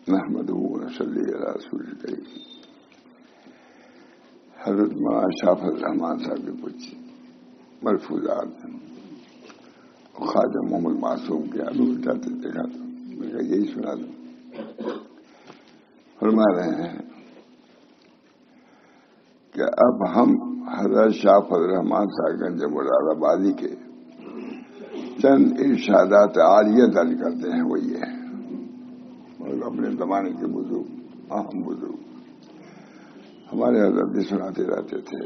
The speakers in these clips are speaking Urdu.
نحمدہ و نصلی علی رسول کریم. حضرت مولانا شاہ الرحمان صاحب کے کچھ ملفوظات خواجہ محمد معصوم کے آلو جاتے دیکھا تو میں کہا یہی سنا دوں. فرما رہے ہیں کہ اب ہم حضرت شاہ فضل الرحمان صاحب گنج مراد آبادی کے چند ارشادات عالیہ درج کرتے ہیں. وہ یہ ہے اور اپنے زمانے کے بزرگ اہم بزرگ ہمارے حضرت بھی سناتے رہتے تھے.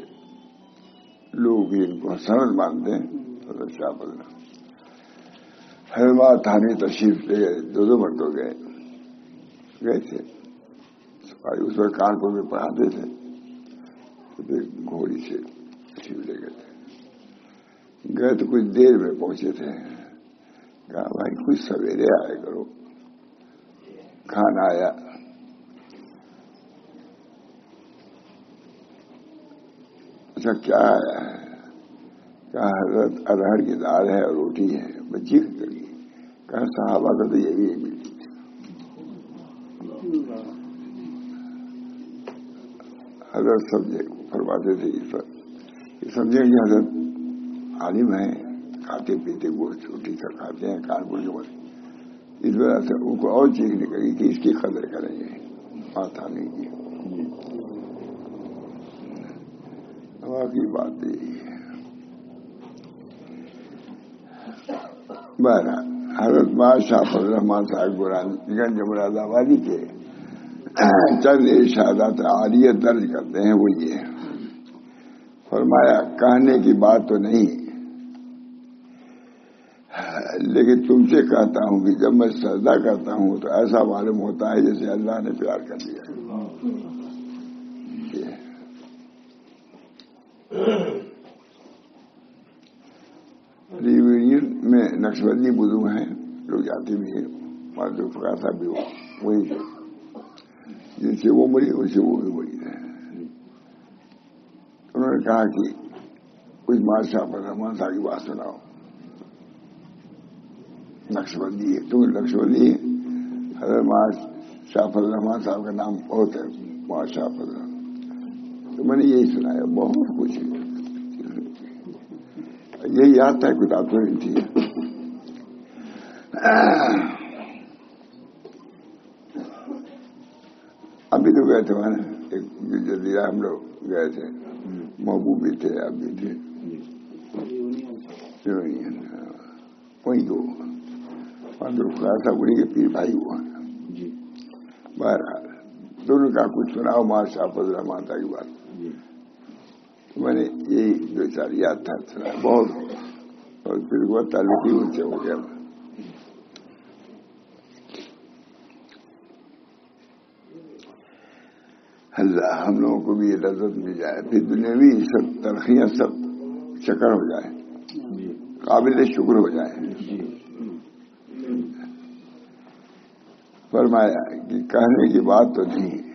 لوگ ان کو سند مانتے ہیں. حضرت شاہ فضل حیدرآباد تھانے تشریف لے گئے. دو مرتبہ گئے تھے. اس وقت کانپور میں پڑھاتے تھے. گھوڑی سے تشریف لے گئے تھے. گئے تو کچھ دیر میں پہنچے تھے. کہا بھائی کچھ سویرے آئے کرو. کھانا آیا. اچھا کیا آیا ہے؟ کہا حضرت ارہر کی دال ہے اور روٹی ہے. بچی کری. کہا صحابہ کا تو یہی ملتی تھی. حضرت سمجھے فرماتے تھے یہ سمجھے کہ حضرت عالم ہیں. کھاتے پیتے گوشت روٹی کا کھاتے ہیں کانپور کے بس. اس وجہ سے ان کو اور چیز نکلی کہ اس کی قدر کریں گے. بات آنے کی کی بات یہی ہے. بہرحال حضرت شاہ فضل الرحمان صاحب گنج مراد آبادی کے چند ارشادات عالیہ درج کرتے ہیں. وہ یہ فرمایا کہنے کی بات تو نہیں لیکن تم سے کہتا ہوں کہ جب میں سجدہ کرتا ہوں تو ایسا معلوم ہوتا ہے جیسے اللہ نے پیار کر دیا. ریویژن میں نقشبندی بزرگ ہیں. لوگ جاتے بھی ہیں. معذور فقار صاحب بھی وہی تھے. جن سے وہ مری ان سے وہ بھی مری ہے. انہوں نے کہا کہ کچھ شاہ فضل الرحمان صاحب کی بات سناؤ. نقشبندی ہے. تم نقشبندی ہے. حضرت شاہ فضل الرحمان صاحب کا نام بہت ہے. شاہ فضل تو میں نے یہی سنایا. بہت کچھ یہی یاد تھا. کتاب تو نہیں تھی. ابھی تو گئے تھے وہاں ایک جزیرہ ہم لوگ گئے تھے. محبوب بھی تھے. اب بھی تھے. وہی تو خاصا بڑی کے پیر بھائی ہوا. بہرحال دونوں کا کچھ سناؤ شاہ فضل الرحمان صاحب کی بات. میں نے یہی دو چار یاد تھا سنا بہت. اور پھر وہ تعلق ہی ان سے ہو گیا. اللہ ہم لوگوں کو بھی یہ لذت مل جائے. پھر دنیاوی سب تلخیاں سب شکر ہو جائے. قابل شکر ہو جائے. فرمایا کہ کہنے کی بات تو نہیں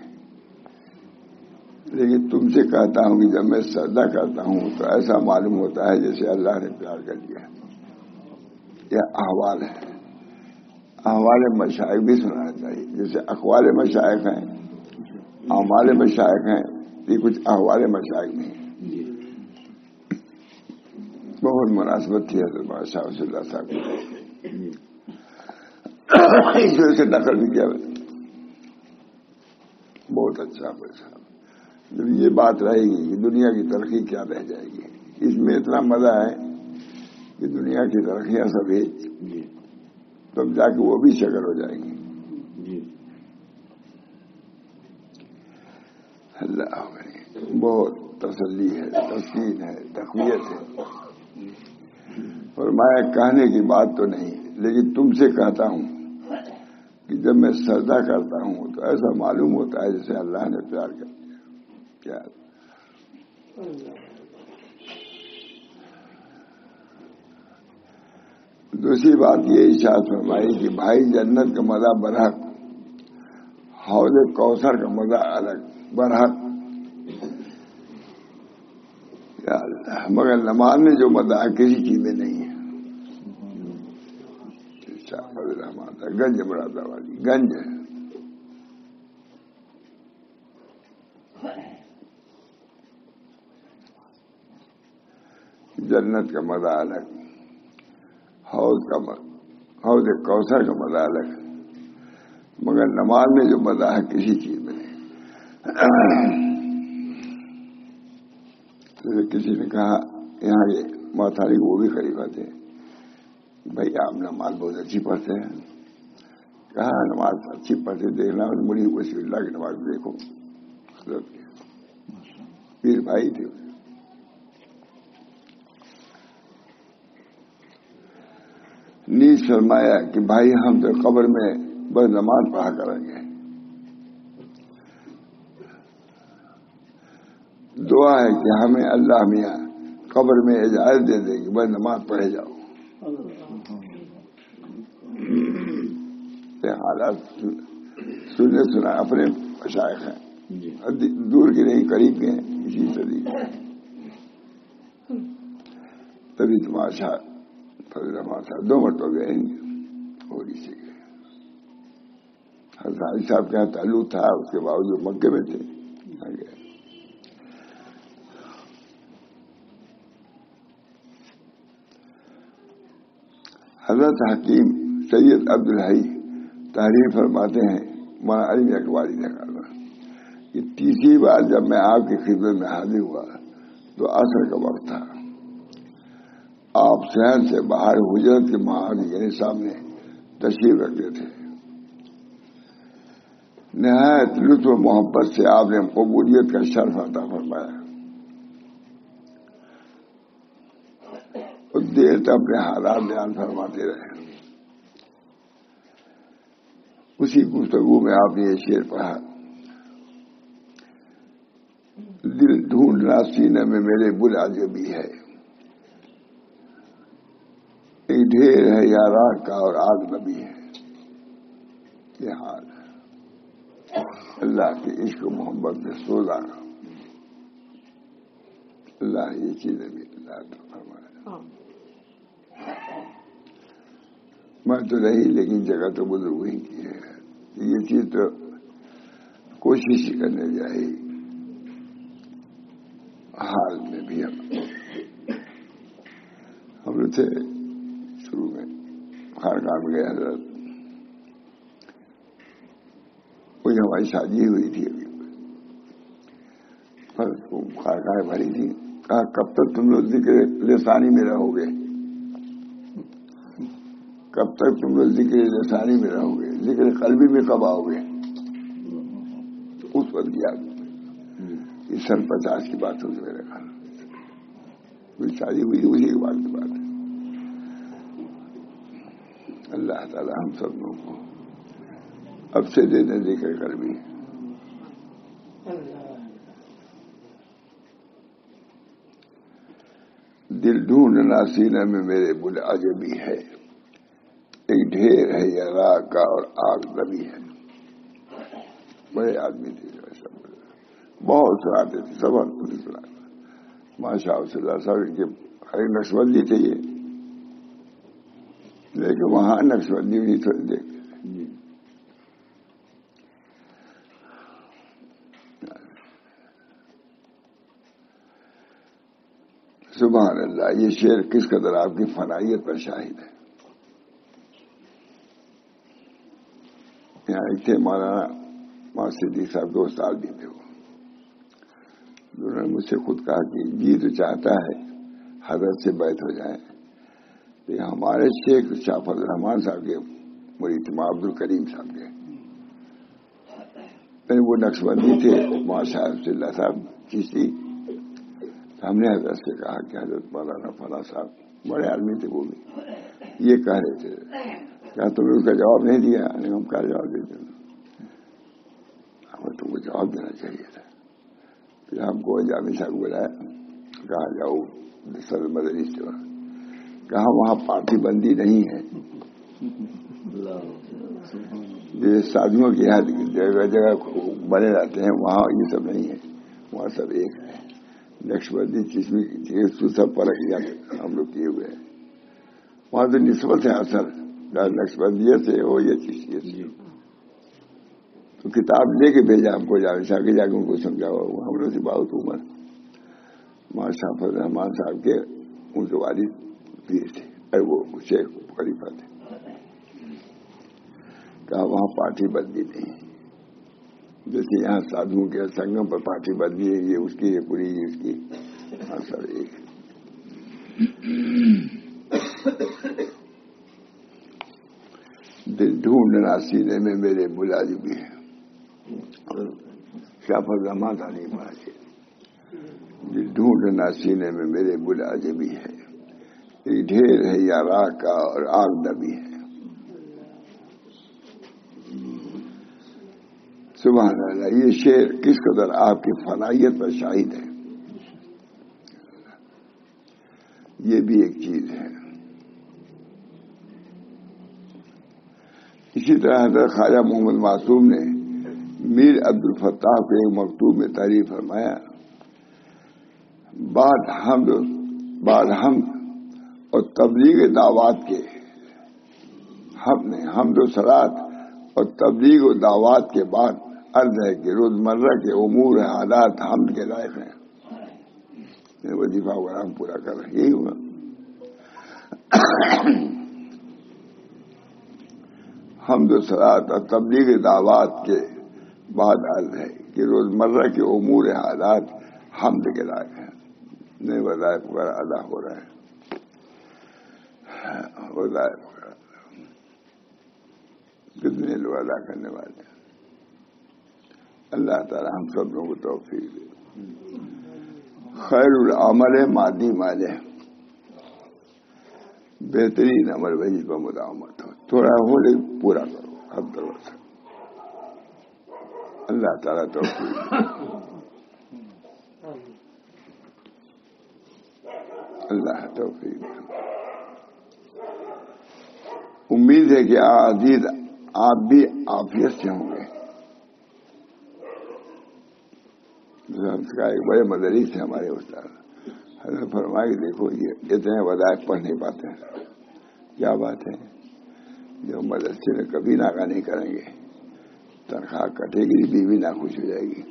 لیکن تم سے کہتا ہوں کہ جب میں سجدہ کرتا ہوں تو ایسا معلوم ہوتا ہے جیسے اللہ نے پیار کر دیا. یہ احوال ہے. احوال مشائخ بھی سنانا چاہیے. جیسے اقوال مشائخ ہیں اعمال مشائخ ہیں. یہ کچھ احوال مشائخ میں بہت مناسبت تھی حضرت شاہ ولی اللہ صاحب کی. اس وجہ سے نقل بھی کیا. بہت اچھا صاحب. جب یہ بات رہے گی کہ دنیا کی ترقی کیا رہ جائے گی. اس میں اتنا مزہ ہے کہ دنیا کی ترقیاں سب ایک تب جا کے وہ بھی شکر ہو جائیں گی. اللہ بہت تسلی ہے. تسکین ہے. تقویت ہے. فرمایا کہنے کی بات تو نہیں لیکن تم سے کہتا ہوں کہ جب میں سجدہ کرتا ہوں تو ایسا معلوم ہوتا ہے جیسے اللہ نے پیار کر دیا. کیا دوسری بات یہ ارشاد فرمائی کہ بھائی جنت کا مزہ برحق حوض کوثر کا مزہ الگ برحق. یا اللہ مگر نماز میں جو مزہ کسی چیز میں نہیں ہے. فضل رحمان صاحب گنج مراد آبادی گنج ہے. جنت کا مزہ الگ، حوض کوثر کا مزہ الگ، مگر نماز میں جو مزہ ہے کسی چیز میں نہیں. کسی نے کہا یہاں یہ ماتھاری وہ بھی خلیفہ تھے، بھائی آپ نماز بہت اچھی پڑھتے ہیں. کہا نماز اچھی پڑھتے دیکھنا، مڑی وسیع اللہ کی نماز دیکھو. حضرت پیر بھائی تھے. نیز فرمایا کہ بھائی ہم تو قبر میں بس نماز پڑھا کریں گے. دعا ہے کہ ہمیں اللہ میاں قبر میں اجازت دے دے کہ بس نماز پڑھے جاؤ. یہ حالات سنا اپنے مشائخ ہیں، دور کے نہیں قریب کے ہیں، اسی صدی کے. تبھی تماشا فضل رحمان صاحب 2 مرتبہ گئے اور اسی گئے. حضرت صاحب کے یہاں تعلق تھا، اس کے باوجود مکے میں تھے گئے. حضرت حکیم سید عبدالحی تحریر فرماتے ہیں، مولانا علی اقبالی نے کہا کہ 30 بار جب میں آپ کی خدمت میں حاضر ہوا تو عصر کا وقت تھا. آپ شہر سے باہر حجرت کے محاذ یعنی سامنے تشریف رکھتے تھے. نہایت لطف و محبت سے آپ نے قبولیت کا شرف عطا فرمایا اور دیر تک اپنے حالات بیان فرماتے رہے. اسی گفتگو میں آپ نے یہ شعر پڑھا، دل ڈھونڈنا سینے میں میرے بلا جو بھی ہے، ایک ڈھیر ہے یا راہ کا اور آگ نبی ہے. یہ حال ہے اللہ کے عشق و محبت میں سوزا. اللہ یہ چیزیں بھی اللہ تو فرمائے. میں تو نہیں، لیکن جگہ تو بزرگ ہی کی ہے. یہ چیز تو کوشش ہی کرنے جائے. حال میں بھی ہم لوگ تھے شروع میں خانقاہ میں گئے. حضرت وہی ہماری شادی ہوئی تھی ابھی، خانقاہ بھری تھی. کہا کب تک تم لوگ ذکر لسانی میں رہو گے، کب تک تم لوگ ذکر لسانی میں رہو گے، ذکر قلبی میں کب آؤ گے. اس وقت کیا یہ 50 کی بات ہوئی میرے خیال میں شادی ہوئی اسی کے بعد کی بات ہے. اللہ تعالی ہم سب لوگوں کو اب سے دینے ذکر قلبی. دل ڈھونڈنا سینے میں میرے بل عجبی ہے، ایک ڈھیر ہے یا راہ کا اور آگ نبی ہے. بڑے آدمی تھے، بہت سناتے تھے، سب سنا. ماشاء اللہ صاحب کے ہر نقشبندی تھے یہ، لیکن وہاں نقشبندی بھی تھوڑی دیکھتے تھے. سبحان اللہ. یہ شعر کس قدر آپ کی فنائیت پر شاہد ہے. یہاں ایک تھے مولانا صدیق صاحب، 2 سال بھی تھے. انہوں نے مجھ سے خود کہا کہ جی تو چاہتا ہے حضرت سے بیعت ہو جائیں. لیکن ہمارے شیخ شاہ فضل رحمان صاحب کے مرید عبد الکریم صاحب کے وہ نقشبندی تھے، ماشاء اللہ صاحب چیشتی. ہم نے حضرت سے کہا کہ حضرت مولانا فلاں صاحب بڑے آدمی تھے، وہ بھی یہ کہہ رہے تھے. کیا تم نے اس کا جواب نہیں دیا؟ ہم کیا جواب دیتے ہیں، ہمیں تم کو جواب دینا چاہیے تھا. پھر ہم کو جامع صاحب بلایا، کہا جاؤ سر مدنی سے، کہا وہاں پارٹی بندی نہیں ہے. یہ شادیوں کے یہاں جگہ جگہ بنے رہتے ہیں، وہاں یہ سب نہیں ہے. وہاں سب ایک ہے. نقشبندی چشمی سب فرق ہم لوگ کیے ہوئے ہیں. وہاں تو نسبت ہے اثر، نقشبندیت سے ہو یا چشتیت سے، تو کتاب لے کے بھیجا ہم کو، جا کے ان کو سمجھاؤ. ہم لوگ سے بہت عمر مولانا شاہ فضل الرحمان صاحب کے ان کے والد پیر تھے، وہ شیخ خلیفہ تھے. کہا وہاں پارٹی بدلی نہیں، جیسے یہاں سادھو کے سنگم پر پارٹی بدلی ہے، یہ اس کی، یہ پوری اس کی. ہاں سر ایک دل ڈھونڈنا سینے میں میرے بلا جو بھی ہے. شاہ فضل الرحمان تھا نہیں پڑھا. دل ڈھونڈنا سینے میں میرے بلا جو بھی ہے، یہ ڈھیر ہے یا راہ کا اور آگ دبی ہے. سبحان اللہ. یہ شعر کس قدر آپ کی فلاحیت پر شاہد ہے. یہ بھی ایک چیز ہے. اسی طرح حضرت خواجہ محمد معصوم نے میر عبد الفتاح کو ایک مکتوب میں تعریف فرمایا، بعد حمد اور تبلیغ دعوات کے، ہم نے حمد و صلات اور تبلیغ و دعوات کے بعد عرض ہے کہ روزمرہ کے امور حالات حمد کے لائق ہیں. وظیفہ وغیرہ ہم پورا کر رہے ہیں، یہی ہوا. حمد و صلات اور تبلیغ دعوات کے بعد عرض ہے کہ روزمرہ کے امور حالات حمد کے لائق ہیں. نئے وظائف وغیرہ ادا ہو رہے ہیں. وظائف وغیرہ کتنے لوگ ادا کرنے والے ہیں. اللہ تعالی ہم سب لوگوں کو توفیق دے. خیر العمل مادی مالے، بہترین عمل وہی پر مداومت ہو. تھوڑا ہو لیکن پورا کرو، ہر طرف سے. اللہ تعالیٰ توفیق دے. اللہ توفیق دے. امید ہے کہ عزیز آپ بھی عافیت سے ہوں گے. ایک بڑے مدرس تھے ہمارے استاد، حضرت فرمایا کہ دیکھو یہ اتنے وظائف پڑھ نہیں پاتے ہیں. کیا بات ہے، جو مدرسے میں کبھی ناکہ نہیں کریں گے، تنخواہ کٹے گی، بیوی ناخوش ہو جائے گی.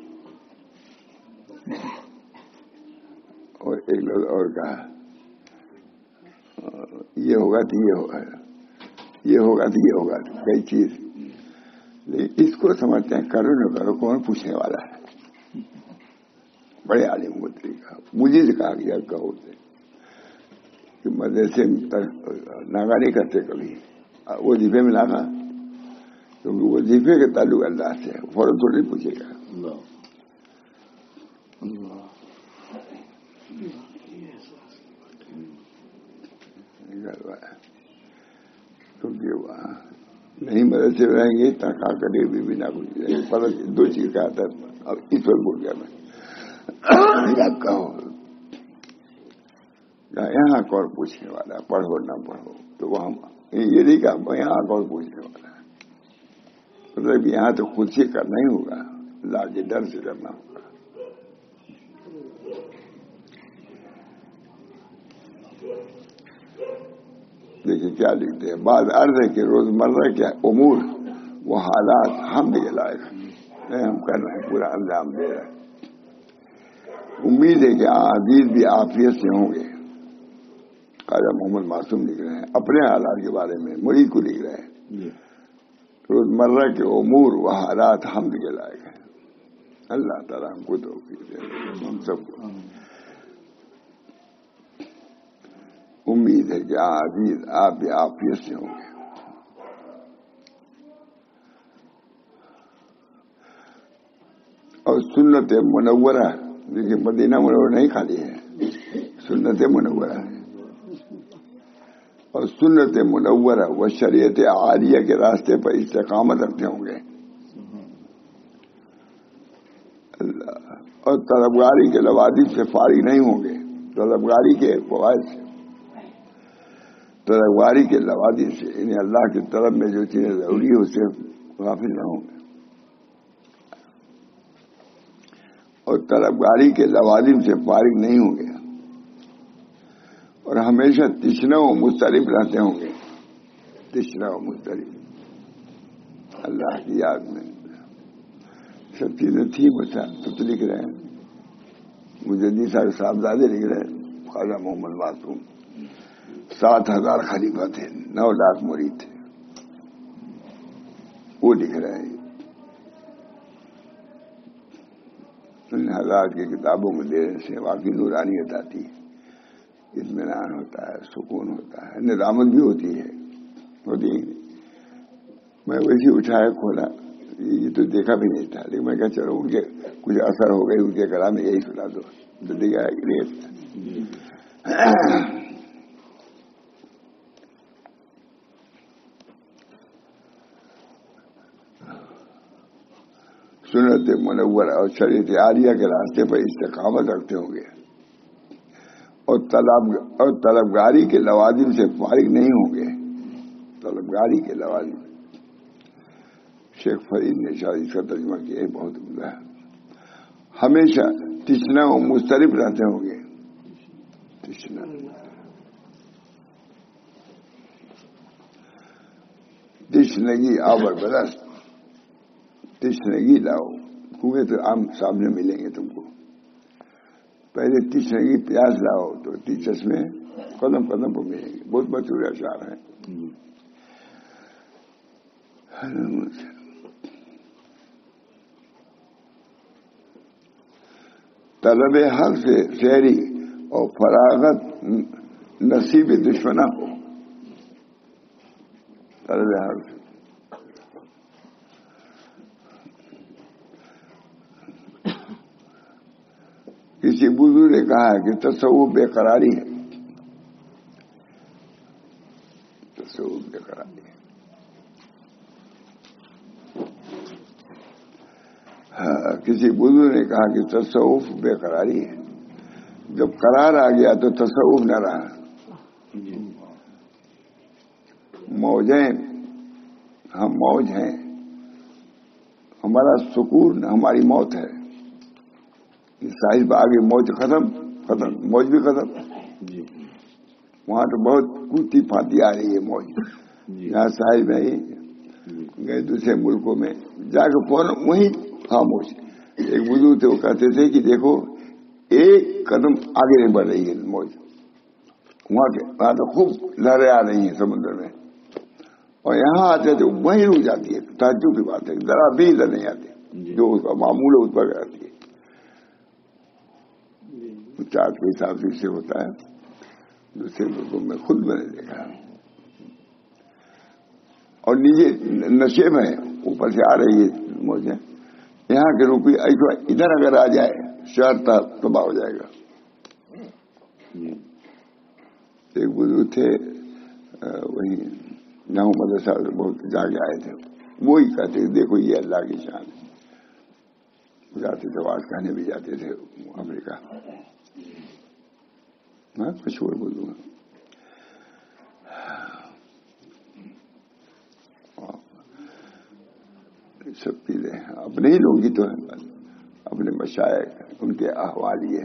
اور ایک لوگ اور کہا یہ ہوگا تو یہ ہوگا، یہ ہوگا تو یہ ہوگا، کئی چیز. لیکن اس کو سمجھتے ہیں کرو نہ کرو کون پوچھنے والا ہے. بڑے عالم کو طریقہ مجھے سے کہا گیا کہو کہ مدرسے ناغا نہیں کرتے کبھی، وظیفے میں ناغا، کیونکہ وظیفے کے تعلق اللہ سے ہے، فوراً تو نہیں پوچھے گا. کیونکہ وہاں نہیں مدرسے میں رہیں گے تنخواہ کٹے بھی نہ کچھ. پر دو چیز کا آتا ہے. اب اس وقت بول گیا میں کہو یہاں کون پوچھنے والا ہے، پڑھو نہ پڑھو. تو وہاں یہ نہیں کہا یہاں کون پوچھنے والا ہے. مطلب یہاں تو خود سے کرنا ہی ہوگا، اللہ کے ڈر سے کرنا ہوگا. دیکھیے کیا لکھتے ہیں. بعض عرض ہے کہ روزمرہ کے امور وہ حالات ہم بھی لائق ہیں، ہم کر رہے ہیں، پورا انجام دے رہے ہیں. امید ہے کہ عزیز بھی عافیت سے ہوں گے. خواجہ محمد معصوم لکھ رہے ہیں اپنے حالات کے بارے میں، مرید کو لکھ رہے ہیں. روزمرہ کے امور و حالات حمد کے لائق ہیں. اللہ تعالیٰ ہم کو توفیق دے، ہم سب کو. امید ہے کہ عزیز آپ بھی عافیت سے ہوں گے. اور سنت منورہ، دیکھیے مدینہ منورہ نہیں خالی ہے، سنت منورہ ہے. اور سنت منورہ و شریعت عالیہ کے راستے پر استقامت رکھتے ہوں گے. اللہ. اور طلبگاری کے لوازم سے فارغ نہیں ہوں گے. طلبگاری کے فوائد سے، طلبگاری کے لوازم سے، یعنی اللہ کی طلب میں جو چیزیں ضروری ہے اس سے غافل نہ ہوں گے. اور طلبگاری کے لوازم سے فارغ نہیں ہوں گے. اور ہمیشہ تشنہ و مستعرب رہتے ہوں گے. تشنا و مضطرب، اللہ کی یاد میں سب چیزیں تھی بچہ تو لکھ رہے ہیں. مجددی صاحبزادے لکھ رہے ہیں، خواجہ محمد معصوم 7,000 خلیفہ تھے، 9 لاکھ مرید تھے، وہ لکھ رہے ہیں. ان حضرات کی کتابوں میں دینے سے واقعی نورانیت آتی ہے، اطمینان ہوتا ہے، سکون ہوتا ہے، ندامت بھی ہوتی ہے. میں ویسے اٹھایا کھولا، یہ تو دیکھا بھی نہیں تھا، لیکن میں کہا چلو ان کے کچھ اثر ہو گئی، ان کے کلام میں یہی سنا دو تو دیکھا کہ نہیں. سنت منورہ اور شریعت عالیہ کے راستے پر استقامت رکھتے ہوں گے اور طلبگاری کے لوازم سے فارغ نہیں ہوں گے. طلبگاری کے لوازم شیخ فرید نے شاید اس کا ترجمہ کیا ہے، بہت عمدہ ہے. ہمیشہ تشنا و مضطرب رہتے ہوں گے. تشنا تشنگی آور برس، تشنگی لاؤ، کنویں تو عام سامنے ملیں گے تم کو. پہلے تشنگی پیاز لاؤ تو چشمے قدم قدم پر ملیں گے. بہت مشہور اشعار ہیں. طلب حق سے شہری اور فراغت نصیب دشمنا ہو. طلب حق سے کسی بزرگ نے کہا ہے کہ تصوف بے قراری ہے. تصوف بے قراری ہے. کسی بزرگ نے کہا کہ تصوف بے قراری ہے. جب قرار آ گیا تو تصوف نہ رہا. موجیں ہم موج ہیں، ہمارا سکون ہماری موت ہے. ساحل پہ آگے موج ختم، موج بھی ختم. وہاں تو بہت کوتی پھاتی آ رہی ہے موج. یہاں ساحل میں ہی گئے دوسرے ملکوں میں جا کے فوراً وہیں خاموش. ایک بزرگ تھے، وہ کہتے تھے کہ دیکھو ایک قدم آگے نہیں بڑھ رہی ہے موج. وہاں تو خوب لہریں آ رہی ہیں سمندر میں، اور یہاں آتے تو وہیں رک جاتی ہے. تعجب کی بات ہے، ذرا بھی ادھر نہیں آتی. جو اس کا معمول ہے اس پر آتی ہے. چارٹ کے حساب سے اسے ہوتا ہے. دوسرے ملکوں میں خود میں نے دیکھا، اور نیچے نشے میں اوپر سے آ رہی ہے موجیں. یہاں کے روپی ادھر اگر آ جائے شہر تباہ ہو جائے گا. ایک بزرگ تھے وہی جہاں مدرسہ بہت جا کے آئے تھے، وہی کہتے دیکھو یہ اللہ کی شان ہے. جاتے تھے آواز کہنے بھی جاتے تھے امریکہ. مشہور بزرگ سب چیزیں اپنے ہی لوگ ہی تو ہیں، اپنے مشائخ ان کے احوال یہ.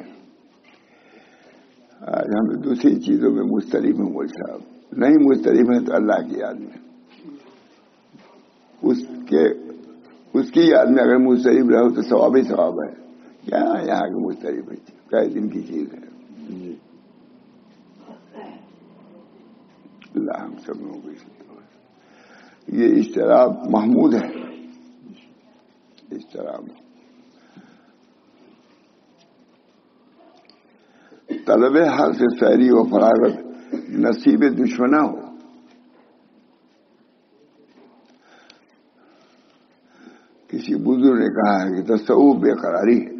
آج ہم دوسری چیزوں میں مسترب ہیں. مول صاحب نہیں مسترب ہیں تو اللہ کی یاد میں، اس کی یاد میں اگر مسترب رہو تو ثواب ہی ثواب ہے. کیا یہاں کے مسترب ہے، کئی دن کی چیز ہے. اللہ ہم سب لوگوں کو یہ اشتراک محمود ہے. اشتراک طلب حق سے سحری و فراغت نصیب دشمنا ہو. کسی بزرگ نے کہا ہے کہ تصوف بے قراری ہے.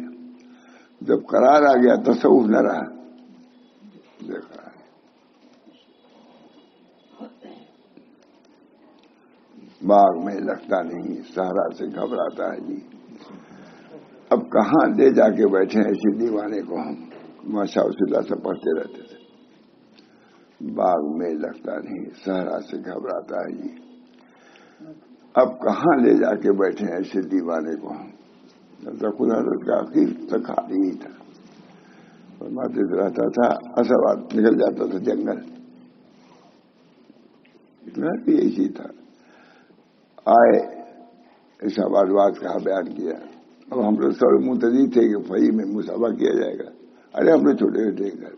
جب قرار آ گیا تصوف نہ رہا. بے قرار باغ میں لگتا نہیں، صحرا سے گھبراتا ہے. جی اب کہاں لے جا کے بیٹھے ایسے دیوانے کو. ہم ماشاء اللہ سے پڑھتے رہتے تھے. باغ میں لگتا نہیں، صحرا سے گھبراتا ہے. جی اب کہاں لے جا کے بیٹھے ایسے دیوانے کو. ہم خدا کا آخر تک خالی ہی تھا. فرماتے رہتا تھا اصل بات نکل جاتا تھا جنگل. یہی چیز تھا. آئے شہباز واز کا بیان کیا. اب ہم لوگ سب منتظر تھے کہ فجر میں مسابقہ کیا جائے گا. ارے ہم لوگ چھوٹے چھوٹے گھر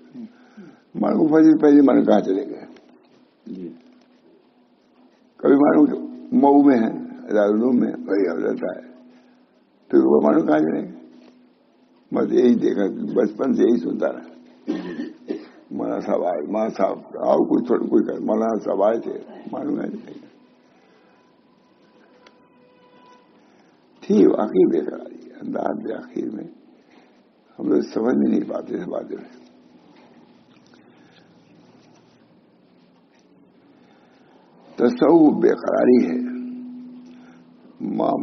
مانو فجر پہلے مانو کہاں چلے گئے. کبھی مانو مئو میں ہے دارالعلوم میں وہی رہتا ہے پھر وہ مانو کہاں چلے گئے. بس یہی دیکھا بچپن سے یہی سنتا رہا. مولانا صاحب آئے ماں صاحب آؤ کوئی تھوڑا کوئی کر مولانا صاحب آئے تھے مانو کہاں چلے گئے. تھی واقعی بےقراری انداز میں. آخر میں ہم لوگ سمجھ نہیں پاتے تھے باتیں. تصوف بےقراری ہے.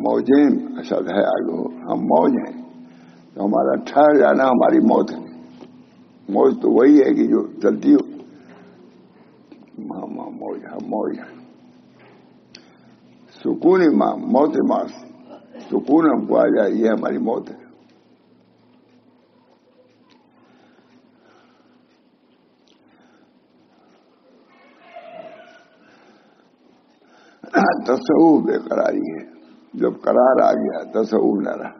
موجیں اشد ہے آگو ہم موج ہیں تو ہمارا ٹھہر جانا ہماری موت ہے. موج تو وہی ہے کہ جو چلتی ہو. ماں موج ہم موج ہیں. سکون ماں موت ماں سکون ہم کو آ جائے یہ ہماری موت ہے. تصوف بے قراری ہے. جب قرار آ گیا تصوف نہ رہا.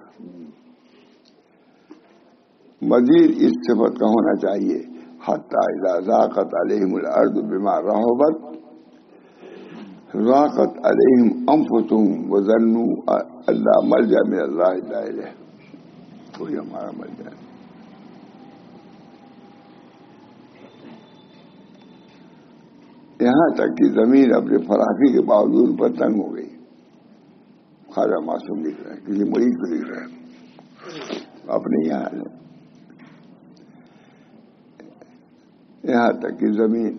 مزید اس صفت کا ہونا چاہیے حتی اذا ضاقت علیہم الارض بما رحبت ضاقت علیہم انفسہم وظنوا اللہ ملجا من اللہ الا الیہ. وہی ہمارا ملجا ہے. یہاں تک کہ زمین اپنے فراخی کے باوجود پر تنگ ہو گئی. خواجہ معصوم لکھ رہے ہیں کسی مرید کو لکھ رہے ہیں اپنے یہاں. یہاں تک کہ زمین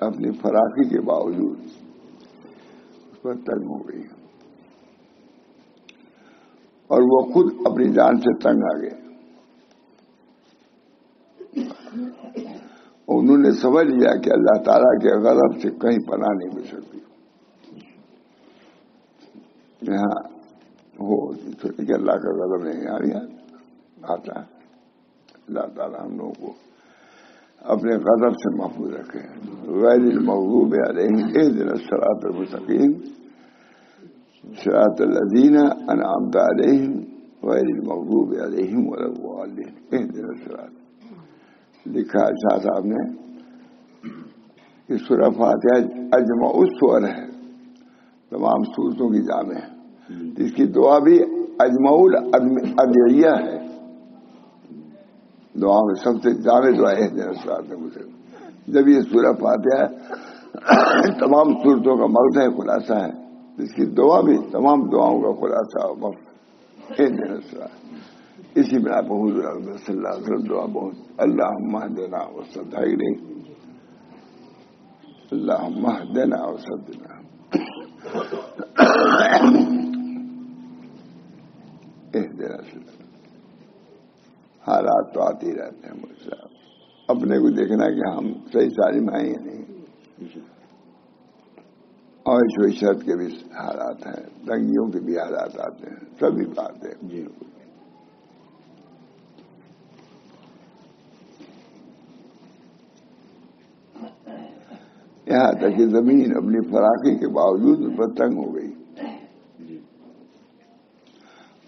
اپنی فراخی کے باوجود اس پر تنگ ہو گئی اور وہ خود اپنی جان سے تنگ آ گئے. انہوں نے سمجھ لیا کہ اللہ تعالیٰ کے غضب سے کہیں پناہ نہیں مل سکتی. یہاں ہو کہ اللہ کا غضب نہیں آ رہا آتا ہے. اللہ تعالیٰ ہم لوگوں کو اپنے غضب سے محفوظ رکھے. غیر المغضوب علیہم اہدنا الصراط المستقیم صراط الذین انعمت علیہم غیر المغضوب علیہم ولا الضالین اہدنا الصراط. لکھا شاہ صاحب نے کہ سورہ فاتحہ اجمع السور ہے تمام سورتوں کی جامع ہے. اس کی دعا بھی اجمع الادعیہ ہے. دعا میں سب سے جامع دعا ہے الصراط المستقیم. جب یہ سورہ فاتحہ تمام سورتوں کا مغز ہے خلاصہ ہے. اس کی دعا بھی تمام دعاؤں کا خلاصہ اہدنا الصراط. اسی میں آپ حضور صلی اللہ علیہ وسلم دعا بہت اللہم اہدنا وسددنا اللہم اہدنا وسددنا. حالات تو آتے ہی رہتے ہیں مجھ سے. اپنے کو دیکھنا کہ ہم صحیح سالم ہیں یا نہیں. اور عشرت کے بھی حالات ہیں تنگیوں کے بھی حالات آتے ہیں سبھی بات ہے. یہاں تک کہ زمین اپنی فراخی کے باوجود اس پر تنگ ہو گئی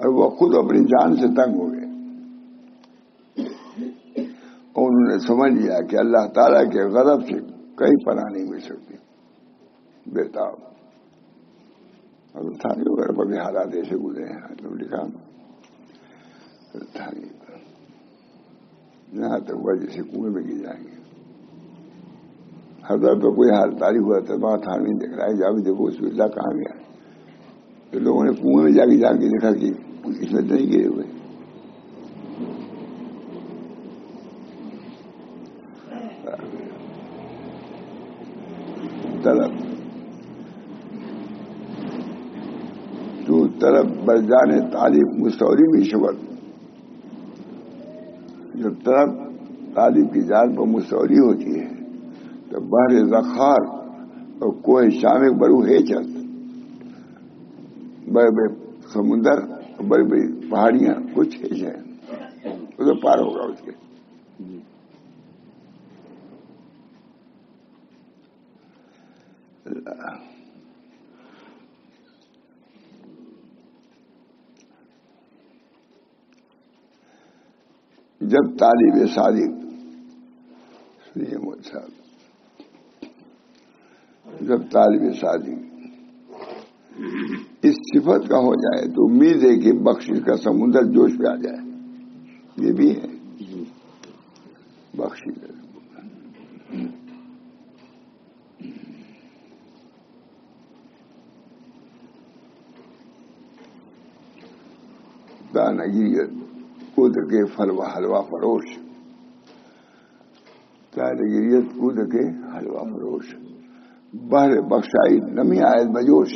اور وہ خود اپنی جان سے تنگ ہو گئے. اور انہوں نے سمجھ لیا کہ اللہ تعالیٰ کے غضب سے کہیں پناہ نہیں مل سکتی. بیتاب اور تھانی وغیرہ پر بھی حالات ایسے گزرے ہیں تو لکھا تھانی یہاں تک وہ جیسے کنویں میں گر جائیں گے. حضرت پہ کوئی حال تاریخ ہوا تھا وہاں تھانی دیکھ رہا ہے جا بھی دیکھو اس اللہ کہاں گیا. تو لوگوں نے کنویں میں جا کے دیکھا کہ اس میں نہیں گرے ہوئے. طرف بر جانے تعلیم مستوری بھی شبت. جب طرف تعلیم کی جان پر مستوری ہوتی ہے تو بحر زخار اور کوہ شامک برو ہے چل بڑے بڑے سمندر بڑی بڑی پہاڑیاں کچھ ہے اسے پار ہوگا اس کے. جب طالب صادق، سنیے مجھ صاحب، جب طالب صادق اس صفت کا ہو جائے تو امید ہے کہ بخشش کا سمندر جوش پہ آ جائے. یہ بھی ہے بخشش کا دانگیریت کود کے حلوہ فروش، دانگیریت کود کے حلوہ فروش، بہر بخشائی نمی آیت بجوش.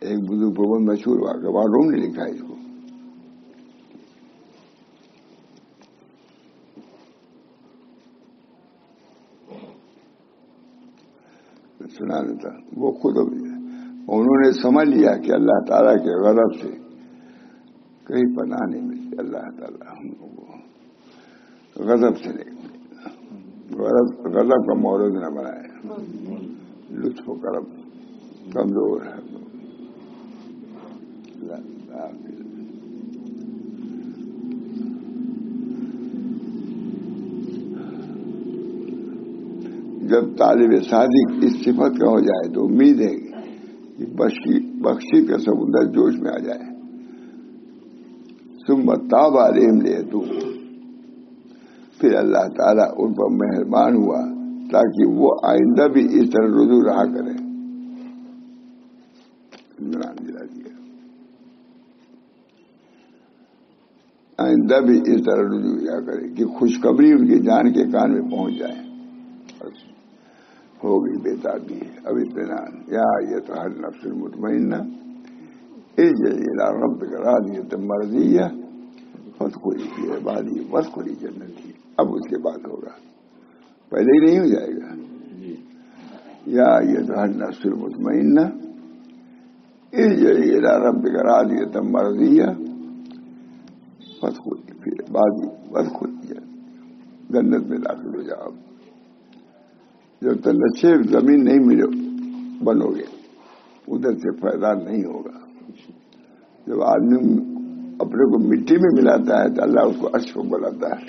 ایک بزرگ پربند مشہور ہوا کہ وہاں روم نے لکھا ہے اس کو. سنا دیتا وہ خود انہوں نے سمجھ لیا کہ اللہ تعالیٰ کے غضب سے کہیں پناہ نہیں ملتی. اللہ تعالیٰ ہم لوگوں کو غضب سے نہیں، غضب کا مورد نہ بنائے. لطف و کرم کمزور ہے. جب طالب صادق اس صفت کا ہو جائے تو امید ہے کہ بخشی کا سمندر جوش میں آ جائے. ثم تاب علیہم لیتوب، پھر اللہ تعالیٰ ان پر مہربان ہوا تاکہ وہ آئندہ بھی اس طرح رجوع رہا کریں. آئندہ بھی اس طرح رجوع رہا کرے کہ خوشخبری ان کی جان کے کان میں پہنچ جائے. ہو گئی بیتابی اب اطمینان. یا ایتھا النفس المطمئنہ ارجعی الی ربک راضیۃ مرضیہ فادخلی فی عبادی وادخلی جنتی. اب اس کے بعد ہوگا، پہلے ہی نہیں ہو جائے گا. یا ایتھا النفس المطمئنہ ارجعی الی ربک راضیۃ مرضیہ فادخلی فی عبادی وادخلی جنتی. جنت میں داخل ہو جاؤ. جب تک نشیب زمین نہیں ملو بنو گے ادھر سے فیضان نہیں ہوگا. جب آدمی اپنے کو مٹی میں ملاتا ہے تو اللہ اس کو عرش کو بلاتا ہے.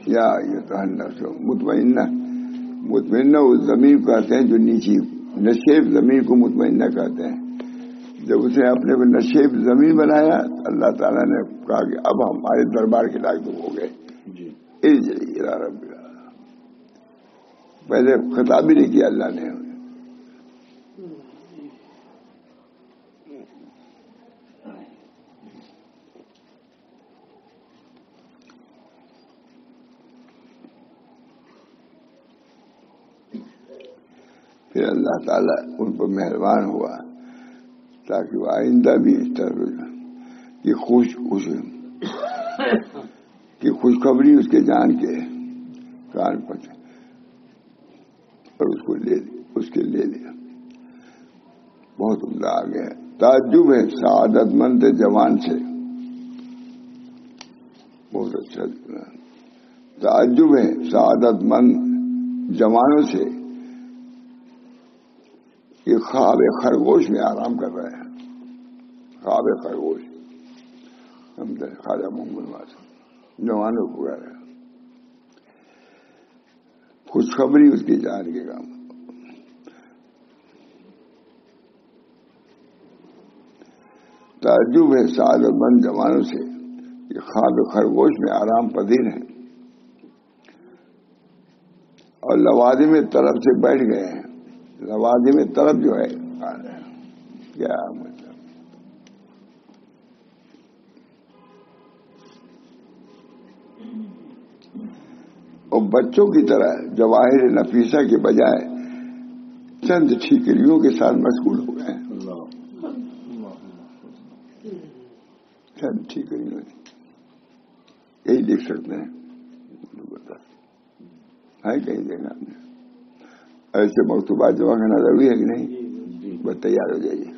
یا یہ تو مطمئنہ، مطمئنہ اس زمین کو کہتے ہیں جو نیچی نشیب زمین کو مطمئنہ کہتے ہیں. جب اسے اپنے کو نشیب زمین بنایا اللہ تعالیٰ نے کہا کہ اب ہمارے دربار کے لائق ہو گئے. پہلے خطاب بھی نہیں کیا اللہ نے. پھر اللہ تعالیٰ ان پر مہربان ہوا تاکہ وہ آئندہ بھی اس طرح کی خوشخبری اس کے جان کے کان پر اور اس کو لے لیا. بہت عمدہ آ گیا. تعجب ہے سعادت مند جوان سے. بہت اچھا. تعجب ہے سعادت مند جوانوں سے یہ خواب خرگوش میں آرام کر رہے ہیں. خواب خرگوش خواجہ محمد واسع جوانوں کو کہہ رہے ہیں. خوشخبری اس کی جان کے کام. تعجب ہے سعادت مند جوانوں سے کہ خواب خرگوش میں آرام پذیر ہیں اور لوازم طلب سے بیٹھ گئے ہیں. لوازم طلب جو ہے کیا مطلب اور بچوں کی طرح جواہر نفیسہ کے بجائے چند ٹھیکریوں کے ساتھ مشغول ہو گئے ہیں. چند ٹھیکریوں یہی لکھ سکتے ہیں. ہے کہیں دیکھا آپ نے ایسے مکتوبات جمع کرنا ضروری ہے کہ نہیں؟ بس تیار ہو جائیے.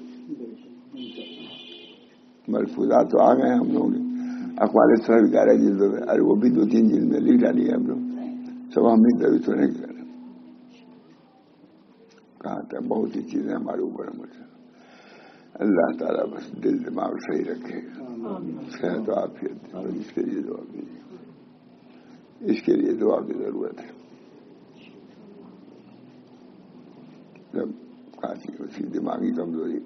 ملفوظات تو آ گئے ہم لوگوں نے، اقوال صرف 11 جلدوں میں، ارے وہ بھی 2-3 جلد میں لکھ ڈالی ہے ہم لوگ، سب ہم نے تبھی تو نہیں کرنا کہا تھا، بہت ہی چیزیں ہمارے اوپر مجھے اللہ تعالیٰ بس دل دماغ صحیح رکھے گا، صحت و عافیت دے، اس کے لیے دعا کیجیے، اس کے لیے دعا کی ضرورت ہے. جب کافی اسی دماغی کمزوری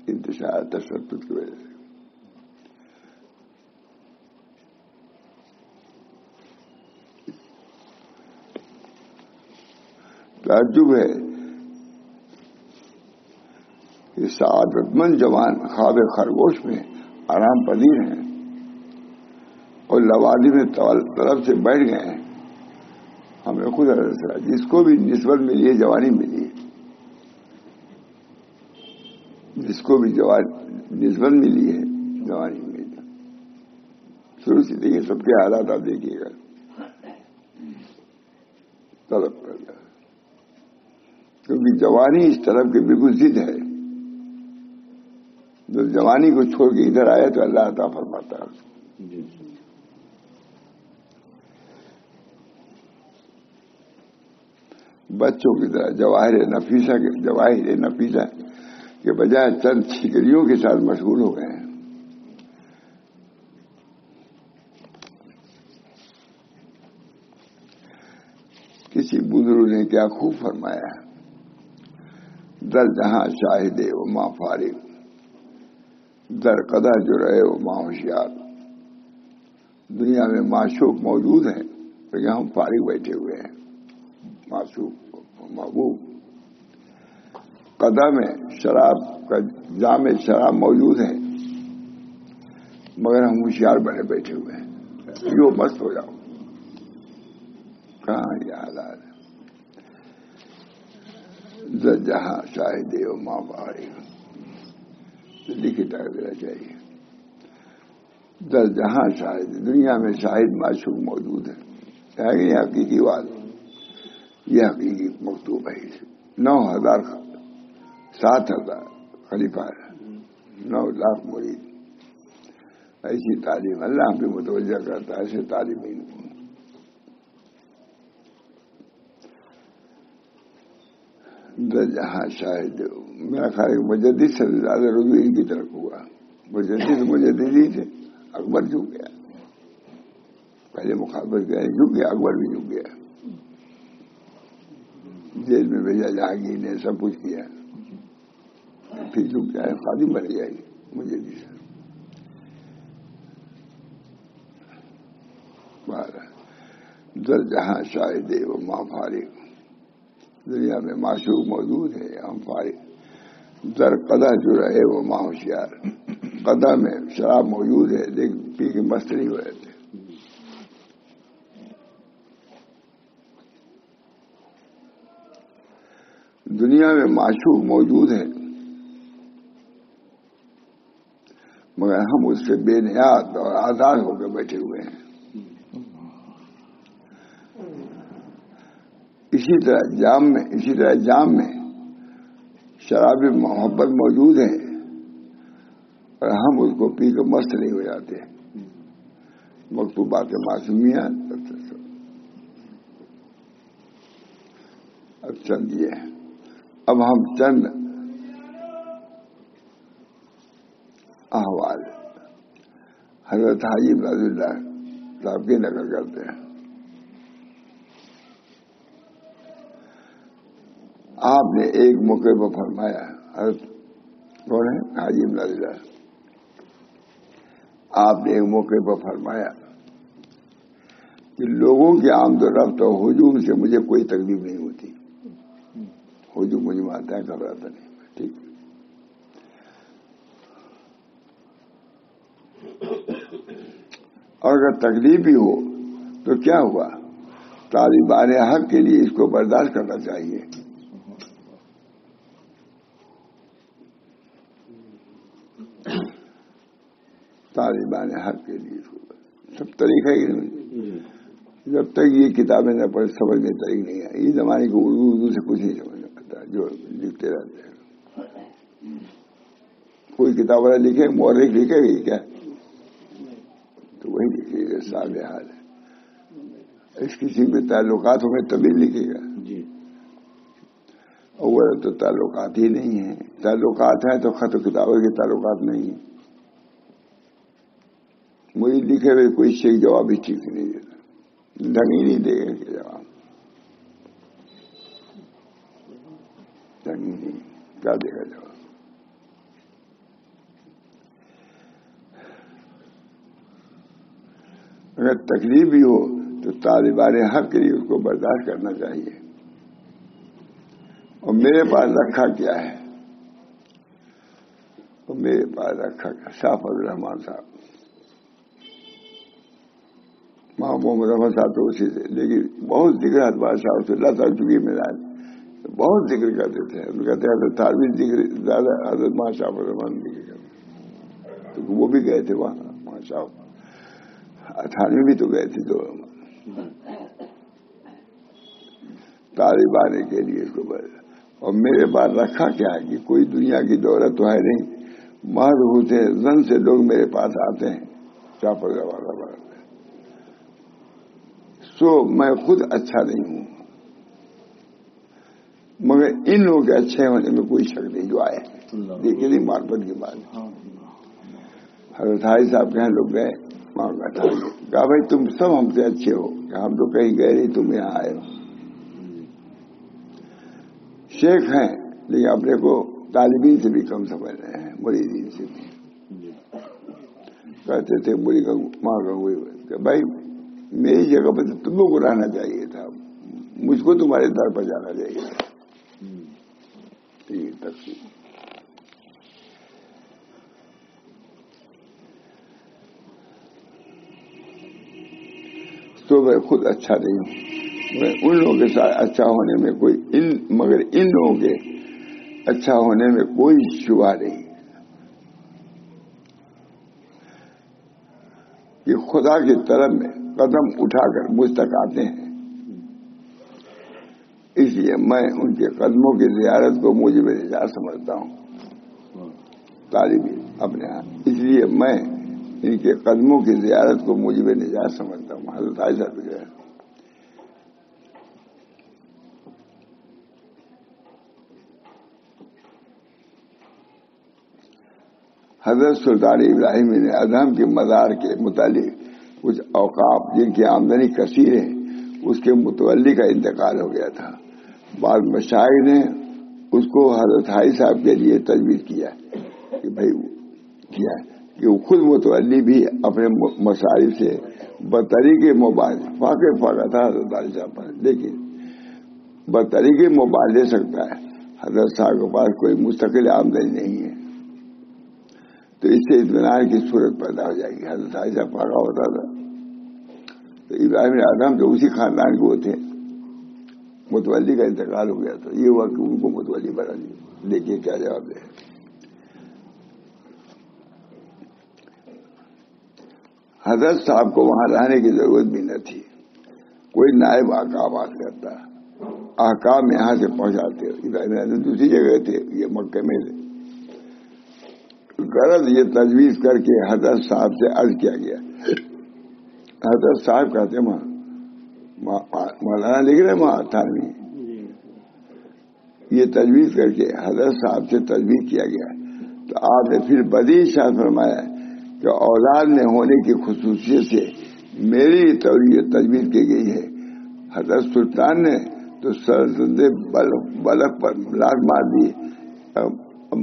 انتشار تشدد کی وجہ سے تعجب ہے کہ سعادت مند جوان خواب خرگوش میں آرام پذیر ہیں اور لوادی میں طلب سے بیٹھ گئے ہیں. ہمیں خود حضرت جس کو بھی نسبت ملی ہے جوانی ملی ہے، جس کو بھی نسبت ملی ہے جوانی ملی ہے. شروع سے دیکھیے سب کے حالات آپ دیکھیے گا، طلب کر گیا کیونکہ جوانی اس طلب کے بالکل ضد ہے. جو جوانی کو چھوڑ کے ادھر آیا تو اللہ عطا فرماتا ہے. بچوں کی طرح جواہر نفیسہ کے بجائے چند چھکریوں کے ساتھ مشغول ہو گئے ہیں. کسی بزرگ نے کیا خوب فرمایا ہے، در جہاں شاہد و ماں فارغ، در قدح جو رہے وہ ماں ہوشیار. دنیا میں معشوق موجود ہیں لیکن ہم فارغ بیٹھے ہوئے ہیں. معشوق محبوب، قدح میں شراب کا جام شراب موجود ہے مگر ہم ہوشیار بنے بیٹھے ہوئے ہیں. جو مست ہو جاؤ، کہاں یہ حالات ہے. جہاں شاہد و ماں فارغ لکھی دینا چاہیے. در جہاں شاہد، دنیا میں شاہد معشوق موجود ہے کہ یہ حقیقی بات، یہ حقیقی مکتوب ہے. 9,000 7,000 خلیفہ ہے، 9 لاکھ مرید. ایسی تعلیم اللہ ہم پہ متوجہ کرتا ہے، ایسے تعلیمین کو. در جہاں شاہد، میرا خیال ہے مجدد سے زیادہ رجوع ان کی طرف ہوا. مجدد ہی تھے. اکبر جھک گیا، پہلے مخالفت گئے جھک گیا، اکبر بھی جھک گیا. جیل میں بھیجا جہانگیر نے، سب کچھ کیا، پھر جھک گیا، خادم بن گیا مجدد سے. در جہاں شاہد و ماں فارغ، دنیا میں معشوق موجود ہے ہم فارغ. در قدح جو رہے وہ ماں ہوشیار. قدح میں شراب موجود ہے لیکن پی کے مست نہیں ہو رہے تھے. دنیا میں معشوق موجود ہے مگر ہم اس سے بے نیاز اور آزاد ہو کے بیٹھے ہوئے ہیں. اسی طرح جام میں شراب محبت موجود ہے اور ہم اس کو پی کے مست نہیں ہو جاتے. مکتوبات معصومیت اب چند یہ ہے. اب ہم چند احوال حضرت حاجی رضی اللہ صاحب کی نقل کرتے ہیں. آپ نے ایک موقع پر فرمایا، حضرت کون ہے؟ حاجی رضی اللہ. آپ نے ایک موقع پر فرمایا کہ لوگوں کی آمد و رفت اور ہجوم سے مجھے کوئی تکلیف نہیں ہوتی. ہجوم مجھے آتا ہے، گھبراتا نہیں. ٹھیک. اور اگر تکلیف بھی ہو تو کیا ہوا؟ طالبان حق کے لیے اس کو برداشت کرنا چاہیے. طالبان حق کے لیے سب طریقہ ہی نہیں. جب تک یہ کتابیں نہ پڑھ سمجھنے طریق نہیں ہے. یہ زمانے کو اردو سے کچھ نہیں سمجھ آتا جو لکھتے رہتے ہیں. کوئی کتاب والا لکھے مورخ لکھے گی کیا؟ تو وہی لکھے گا صاحب حال ہے. اس کسی میں تعلقات ہمیں تبھی لکھے گا جی. اور تو تعلقات ہی نہیں ہیں. تعلقات ہیں تو خط و کتابوں کے تعلقات نہیں. مجھے لکھے ہوئے کوئی شیخ جواب ہی ٹھیک نہیں دیتا, ڈھنگ ہی نہیں دے گا کہ جواب ڈھنگ ہی نہیں, کیا دے گا جواب. اگر تکلیف بھی ہو تو طالبان حق کے لیے اس کو برداشت کرنا چاہیے. اور میرے پاس رکھا کیا ہے؟ اور میرے پاس رکھا کیا؟ شاہ فضل الرحمان صاحب, ماں محمد احمد صاحب تو اسی سے, لیکن بہت ذکر ادوار صاحب سے اللہ تعالیٰ چکی میرا بہت ذکر کرتے تھے. ہم کہتے ہیں حضرت تھانوی ذکر زیادہ, حضرت ماں شاہ فضل الرحمان ذکر کرتے, تو وہ بھی گئے تھے وہاں. ماں شاہ تھانوی بھی تو گئے تھے. تو طالبان کے لیے اس کو اور میرے پاس رکھا کیا ہے کہ کوئی دنیا کی دولت تو ہے نہیں, محض ہوتے زن سے لوگ میرے پاس آتے ہیں چاپڑ والا. سو میں خود اچھا نہیں ہوں, مگر ان لوگوں کے اچھے ہونے میں کوئی شک نہیں جو آئے. دیکھیے نہیں معرفت کی بات. حضرت حاجی صاحب کہیں لوگ گئے وہاں بیٹھا, کہا بھائی تم سب ہم سے اچھے ہو, کہ ہم تو کہیں گئے نہیں, تم یہاں آئے ہو. شیخ ہیں لیکن اپنے کو طالبین سے بھی کم سمجھ رہے ہیں, مریدین سے بھی. کہتے تھے بری کا ماں کا ہوئی کہ بھائی میری جگہ پہ تو تم کو رہنا چاہیے تھا, مجھ کو تمہارے در پر جانا چاہیے تھا. تقسیم تو میں خود اچھا نہیں ہوں. میں ان لوگوں کے ساتھ اچھا ہونے میں کوئی مگر ان لوگوں کے اچھا ہونے میں کوئی شبہ نہیں کہ خدا کی طرف میں قدم اٹھا کر مجھ تک آتے ہیں. اس لیے میں ان کے قدموں کی زیارت کو موجب نجات سمجھتا ہوں. طالبین اپنے ہاں, اس لیے میں ان کے قدموں کی زیارت کو موجب نجات سمجھتا ہوں. حضرت عائشہ بھی گئے. حضرت سلطان ابراہیم نے ادہم کے مزار کے متعلق کچھ اوقاف جن کی آمدنی کثیر ہے اس کے متولی کا انتقال ہو گیا تھا. بعض مشائخ نے اس کو حضرت حاجی صاحب کے لیے تجویز کیا کہ بھائی کیا کہ وہ خود متولی بھی اپنے مصارف سے بطریق موبائل واقع پڑا تھا حضرت حاجی صاحب پر, لیکن بطریق موبائل لے سکتا ہے. حضرت صاحب کے پاس کوئی مستقل آمدنی نہیں ہے, تو اس سے اطمینان کی صورت پیدا ہو جائے گی. حضرت حاجی صاحب پاگا ہوتا تھا, تو ابراہیم اعظم تو اسی خاندان کے وہ تھے, متولی کا انتقال ہو گیا. تو یہ ہوا کہ ان کو متولی بنا دیا. دیکھیے کیا جواب دے. حضرت صاحب کو وہاں رہنے کی ضرورت بھی نہ تھی, کوئی نائب احکامات کرتا, احکام یہاں سے پہنچاتے. ابراہیم اعظم دوسری جگہ تھے, یہ مکے میں تھے. غرض یہ تجویز کر کے حضرت صاحب سے عرض کیا گیا. حضرت صاحب کہتے ہیں مولانا لکھ رہے وہاں تھانوی, یہ تجویز کر کے حضرت صاحب سے تجویز کیا گیا. تو آپ نے پھر بدیع شاہ فرمایا کہ اولاد میں ہونے کی خصوصیت سے میری تجویز کی گئی ہے. حضرت سلطان نے تو سرزد بلخ پر لاٹ مار دی,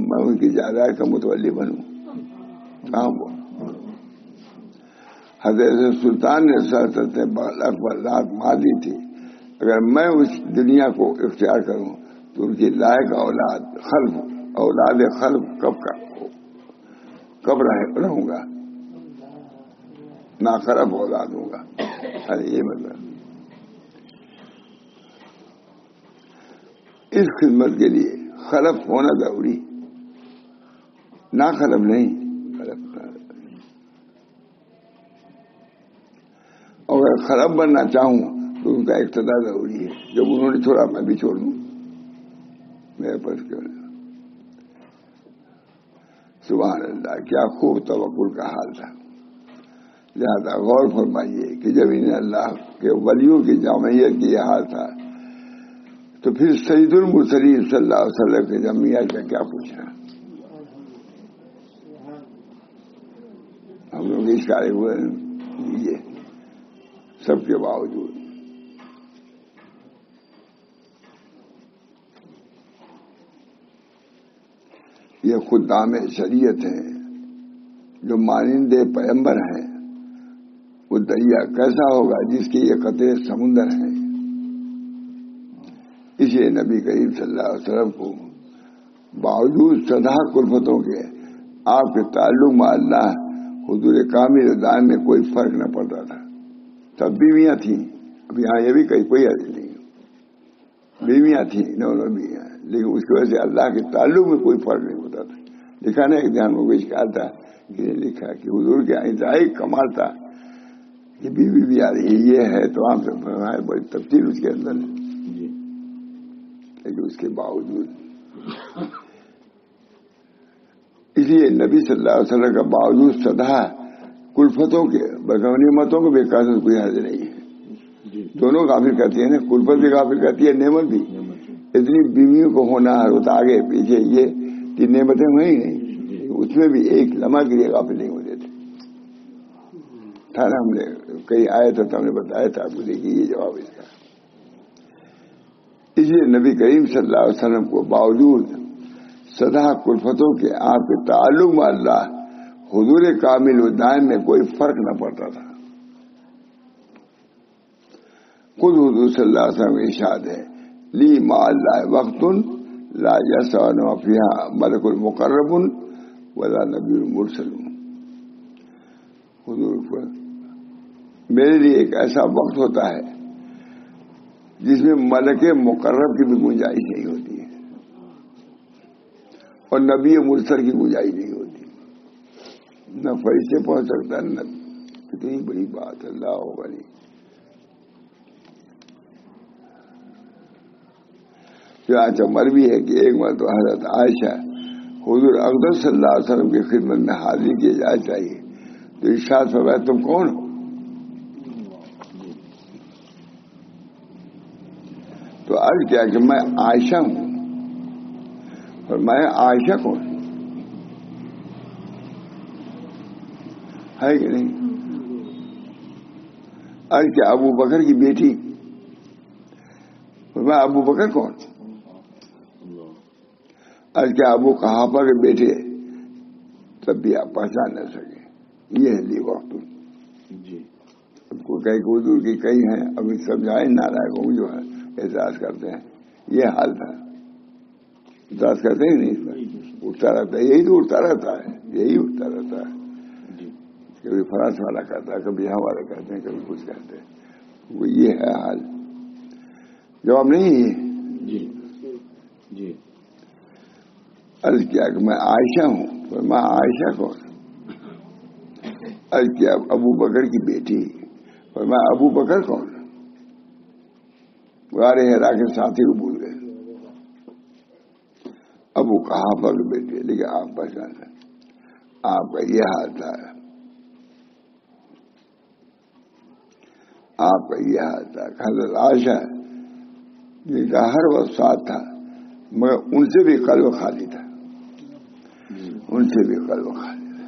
میں ان کی جائیداد کا متولی بنوں. کہاں وہ حضرت سلطان نے سرزد بلخ پر لاٹ مار دی تھی. اگر میں اس دنیا کو اختیار کروں تو ان کی لائق اولاد خلف کب رہوں گا, ناخرف اولاد ہوں گا. یہ مطلب اس خدمت کے لیے خلف ہونا ضروری, ناخلف نہیں. اگر خلف بننا چاہوں تو ان کا اقتدار ضروری ہے. جب انہوں نے چھوڑا میں بھی چھوڑ دوں, میرے پاس کیوں نہیں. سبحان اللہ، کیا خوب توکل کا حال تھا. لہذا غور فرمائیے کہ جب انہیں اللہ کے ولیوں کی جامعیت کی یہ حال تھا تو پھر سید المرسلین صلی اللہ علیہ وسلم کے جامعیت کا کیا پوچھنا. ہم لوگ اس کارے ہوئے یہ سب کے باوجود یہ خدام شریعت ہیں جو مانندے پیغمبر ہیں. وہ دریا کیسا ہوگا جس کے یہ قطرے سمندر ہیں. اسے نبی کریم صلی اللہ علیہ وسلم کو باوجود سدا کلفتوں کے آپ کے تعلق میں اللہ حضور کامل دان میں کوئی فرق نہ پڑتا تھا. تب بیویاں تھیں، اب یہاں یہ بھی کوئی حد نہیں، بیویاں تھیں نو بیویاں، لیکن اس کی وجہ سے اللہ کے تعلق میں کوئی فرق نہیں ہوتا تھا. لکھا نا ایک دھیان کو کہا تھا کہ لکھا کہ حضور کے انتہائی کمال تھا کہ بیوی بھی آ رہی ہے، یہ ہے تو آپ سے فرمایا بڑی تفصیل اس کے اندر ہے. لیکن اس کے باوجود اس لیے نبی صلی اللہ علیہ وسلم کا باوجود سدا کلفتوں کے نعمتوں کو بھی کہتے کوئی حرج نہیں ہے. دونوں غافل کرتی ہیں نا، کلفت بھی غافل کرتی ہے، نعمت بھی. اتنی بیویوں کو ہونا ہوتا آگے پیچھے یہ تین نعمتیں ہوئی نہیں، اس میں بھی ایک لمحہ کے لیے غافل نہیں ہوتے تھے. تھا نا، ہم نے کئی آئے تو ہم نے بتایا تھا آپ کو، دیکھیے یہ جواب اس کا. اس لیے نبی کریم صلی اللہ علیہ وسلم کو باوجود سدا کلفتوں کے آپ کے تعلق میں اللہ حضور کامل دائم میں کوئی فرق نہ پڑتا تھا. خود حضور صلی اللہ علیہ وسلم ارشاد ہے لی ما اللہ وقت لا یسعن فیہا ملک المقرب ولا نبی المرسل. حضور پر میرے لیے ایک ایسا وقت ہوتا ہے جس میں ملک مقرب کی بھی گنجائش نہیں ہوتی ہے اور نبی مرسل کی گنجائش نہیں ہوتی. نہ فرشتے پہنچ سکتا نہ. کتنی بڑی بات ہے. اللہ علیہ چنانچہ مروی ہے کہ ایک بار تو حضرت عائشہ حضور اقدس صلی اللہ علیہ وسلم کی خدمت میں حاضری کی جائے چاہیے تو ارشاد فرمایا تم کون ہو؟ تو عرض کیا کہ میں عائشہ ہوں. فرمایا عائشہ کون ہے کہ نہیں؟ عرض کیا ابو بکر کی بیٹی؟ فرمایا ابو بکر کون؟ عرض کیا ابو قحافہ کے بیٹے؟ تب بھی آپ پہچان نہ سکے. یہ ہے لی وقت. کو کئی حضور کی کئی ہیں ابھی سمجھائے نارائن کو جو ہے اعتراض کرتے ہیں. یہ حال تھا. اعتراض کرتے ہیں نہیں، اس پر اٹھتا رہتا ہے. یہی تو اٹھتا رہتا ہے، یہی اٹھتا رہتا ہے. کبھی فرانس والا کہتا ہے، کبھی یہاں والا کہتے ہیں، کبھی کچھ کہتے ہیں. وہ یہ ہے حال. جواب نہیں ہے. عرض کیا کہ میں عائشہ ہوں. میں عائشہ کون؟ عرض کیا ابو بکر کی بیٹی. میں ابو بکر کون؟ غار حرا کے ساتھی کو بھول گئے. ابو قحافہ کے بیٹے. لیکن آپ پہچان لیں آپ کا یہ حال تھا. آپ کا یہ حال تھا. حضرت عائشہ جن کا ہر وقت ساتھ تھا مگر ان سے بھی قلب خالی تھا. ان سے بھی قلب خالی تھا،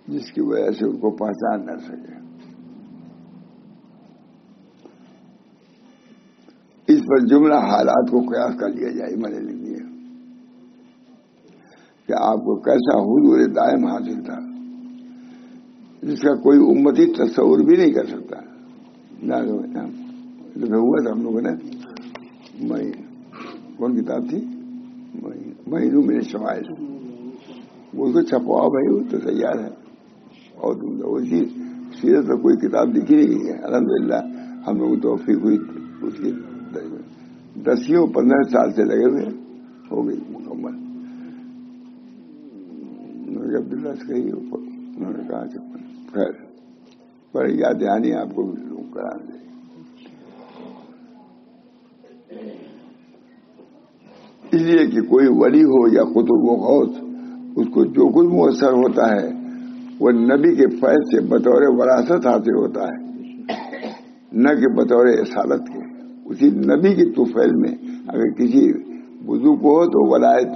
جس کی وجہ سے ان کو پہچان نہ سکے. اس پر جملہ حالات کو قیاس کر لیا جائے. میں نے لکھ دیا کہ آپ کو کیسا حضور دائم حاصل تھا جس کا کوئی امتی تصور بھی نہیں کر سکتا. ہوا تھا ہم لوگوں نے. کون کتاب تھی؟ مہینوں میں شمائل. وہ کو چھپوا بھائی وہ تو تیار ہے. اور اسی سیرت پر کوئی کتاب لکھی نہیں گئی ہے. الحمدللہ ہم لوگ توفیق ہوئی اس کی 10-15 سال سے لگے ہوئے ہو گئی مکمل. عبداللہ سے کہی انہوں نے کہا کہ خیر بڑی یاد دہانی آپ کو لوگ کرا دیں. اس لیے کہ کوئی ولی ہو یا قطب و غوث، اس کو جو کچھ میسر ہوتا ہے وہ نبی کے فیض سے بطور وراثت حاصل ہوتا ہے، نہ کہ بطور اصالت کے۔ اسی نبی کی طفیل میں اگر کسی وضو کو ہو تو ولایت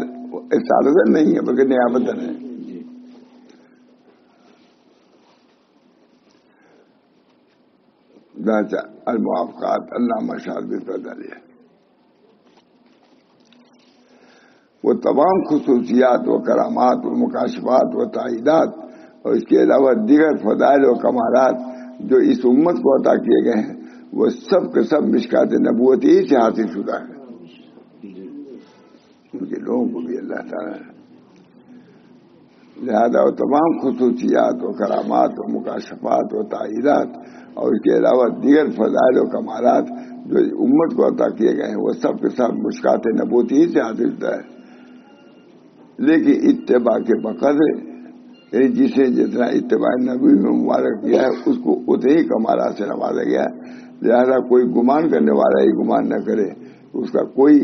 اصالت نہیں ہے بلکہ نیابتن ہے۔ الموافقات علامہ شاذ ہے، وہ تمام خصوصیات و کرامات و مکاشفات و تائیدات اور اس کے علاوہ دیگر فضائل و کمالات جو اس امت کو عطا کیے گئے ہیں وہ سب کے سب مشکات نبوت ہی سے حاصل شدہ ہے۔ ان کے لوگوں کو بھی اللہ تعالیٰ لہذا وہ تمام خصوصیات و کرامات و مکاشفات و تائیدات اور اس کے علاوہ دیگر فضائل و کمالات جو امت کو عطا کیے گئے ہیں وہ سب کے سب مشکات نبوت ہی سے حاصل ہوتا ہے، لیکن اتباع کے بقدر یعنی جسے جتنا اتباع نبی میں مبارک کیا ہے اس کو اتنے ہی کمالات سے نوازا گیا ہے۔ لہذا کوئی گمان کرنے والا ہی گمان نہ کرے، اس کا کوئی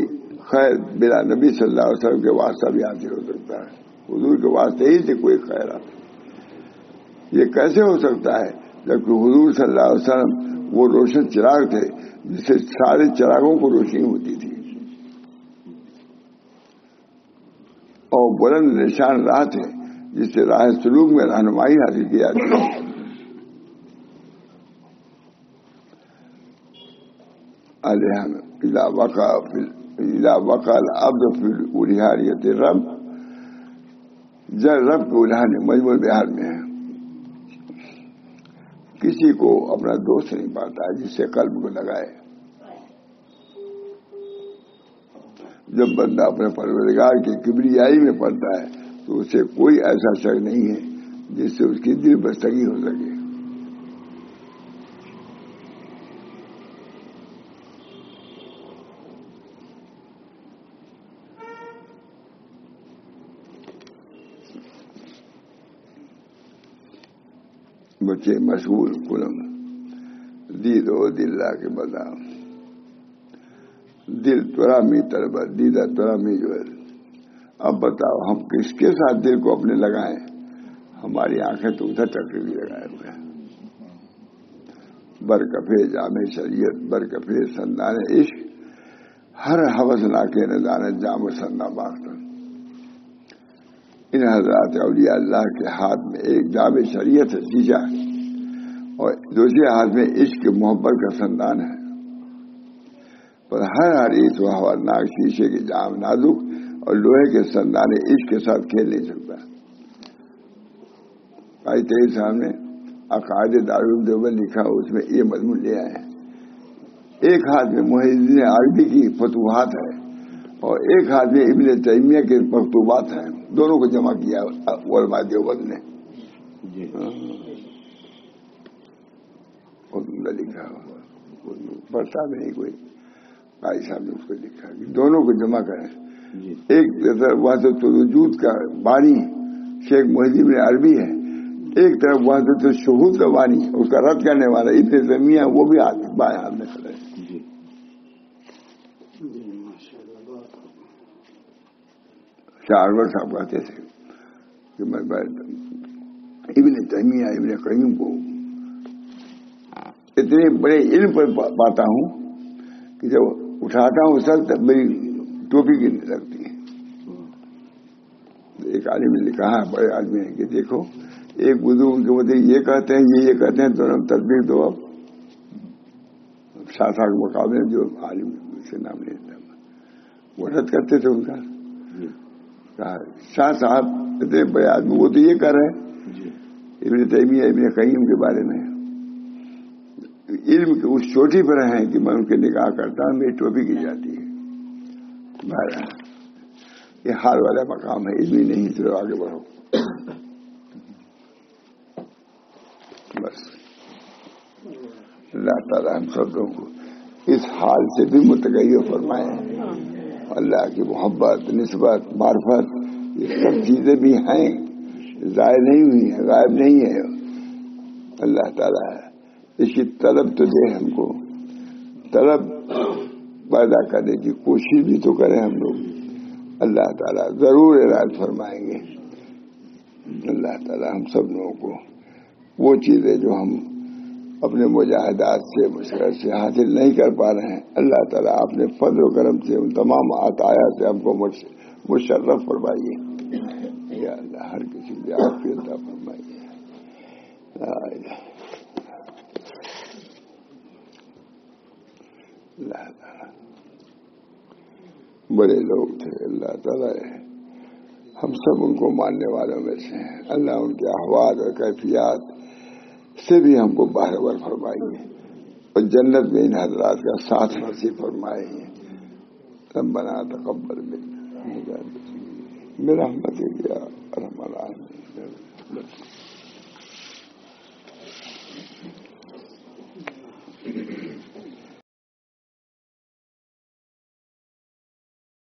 خیر بلا نبی صلی اللہ علیہ وسلم کے واسطہ بھی حاصل ہو سکتا ہے، حضور کے واسطے ہی سے کوئی خیر آتا۔ یہ کیسے ہو سکتا ہے جبکہ حضور صلی اللہ علیہ وسلم وہ روشن چراغ تھے جس سے سارے چراغوں کو روشنی ہوتی تھی، اور بلند نشان راہ تھے جس سے راہ سلوک میں رہنمائی حاصل کی جاتی ہے۔ اذا وقع العبد في الولاية الرب، جب رب کے الہانے مجموع بہار میں ہے، کسی کو اپنا دوست نہیں پاتا ہے جس سے قلب کو لگائے۔ جب بندہ اپنے پروردگار کی کبریائی میں پڑتا ہے تو اسے کوئی ایسا شخص نہیں ہے جس سے اس کی دل بستگی ہو سکے۔ بچے مشغول کلم دید و دلہ کے بدا، دل تورا می طلبہ دیدہ تورا می جو ہے۔ اب بتاؤ ہم کس کے ساتھ دل کو اپنے لگائیں؟ ہماری آنکھیں تو ادھر ٹکری بھی لگائے ہوئے ہیں۔ برکفے جامع شریعت، برکفے سندان عشق، ہر حوث ناکے نظانت جام و سندا باختن۔ ان حضرات اولیاء اللہ کے ہاتھ میں ایک جام شریعت ہے شیشہ، اور دوسرے ہاتھ میں عشق کی محبت کا سندان ہے، پر ہر حریص و ہوناک شیشے کی جام نازک اور لوہے کے سندان عشق کے ساتھ کھیل نہیں سکتا۔ بھائی تیری سامنے عقائد دارالعلوم دیوبند لکھا، اس میں یہ مضمون لے آئے ہیں۔ ایک ہاتھ میں محی الدین عربی کی فتوحات ہے اور ایک ہاتھ میں ابن تیمیہ کے مکتوبات ہیں، دونوں کو جمع کیا علماء دیوبند نے۔ لکھا پڑھتا بھی نہیں کوئی، بھائی صاحب نے اس کو لکھا کہ دونوں کو جمع کریں۔ ایک طرف وحدت الوجود کا بانی شیخ محی الدین عربی ہے، ایک طرف وحدت الشہود کا بانی اس کا رد کرنے والا ابن تیمیہ، وہ بھی بائیں ہاتھ میں کھڑے ہیں۔ شاہور صاحب کہتے تھے کہ میں ابن تیمیہ ابن قیم کو اتنے بڑے علم پر پاتا ہوں کہ جب اٹھاتا ہوں سر تب میری ٹوپی گرنے لگتی ہے۔ ایک عالم نے کہا، بڑے آدمی نے، کہ دیکھو ایک بزرگ کے مطلب یہ کہتے ہیں یہ کہتے ہیں، دونوں تدبیر دو۔ اب شاہ صاحب کے مقابلے جو عالم سے نام لیتا وہ رد کرتے تھے ان کا۔ شاہ صاحب اتنے بڑے آدمی وہ تو یہ کر رہے ہیں ابن تیمیہ ابن قیم کے بارے میں، علم کے اس چوٹی پر ہیں کہ میں ان کے نگاہ کرتا ہوں میری ٹوپی کی جاتی ہے۔ یہ حال والا مقام ہے، علمی نہیں تو آگے بڑھو بس۔ اللہ تعالیٰ ہم سب لوگوں کو اس حال سے بھی متغیر فرمائے۔ اللہ کی محبت، نسبت، معرفت، یہ سب چیزیں بھی ہیں، ضائع نہیں ہوئی ہیں، غائب نہیں ہے۔ اللہ تعالیٰ اس کی طلب تو دے ہم کو، طلب پیدا کرنے کی کوشش بھی تو کریں ہم لوگ، اللہ تعالیٰ ضرور عنایت فرمائیں گے. اللہ تعالیٰ ہم سب لوگوں کو وہ چیزیں جو ہم اپنے مجاہدات سے مشقت سے حاصل نہیں کر پا رہے ہیں، اللہ تعالیٰ اپنے فضل و کرم سے ان تمام عطایا سے ہم کو مشرف فرمائیے. یا اللہ ہر کسی کی عافیت عطا فرمائیے. اللہ تعالیٰ بڑے لوگ تھے، اللہ تعالیٰ ہم سب ان کو ماننے والوں میں سے ہیں. اللہ ان کے احوال اور کیفیات سے بھی ہم کو باخبر فرمائیے اور جنت میں ان حضرات کا ساتھ نصیب فرمائیے. ربنا تقبل منا برحمتک یا ارحم الراحمین.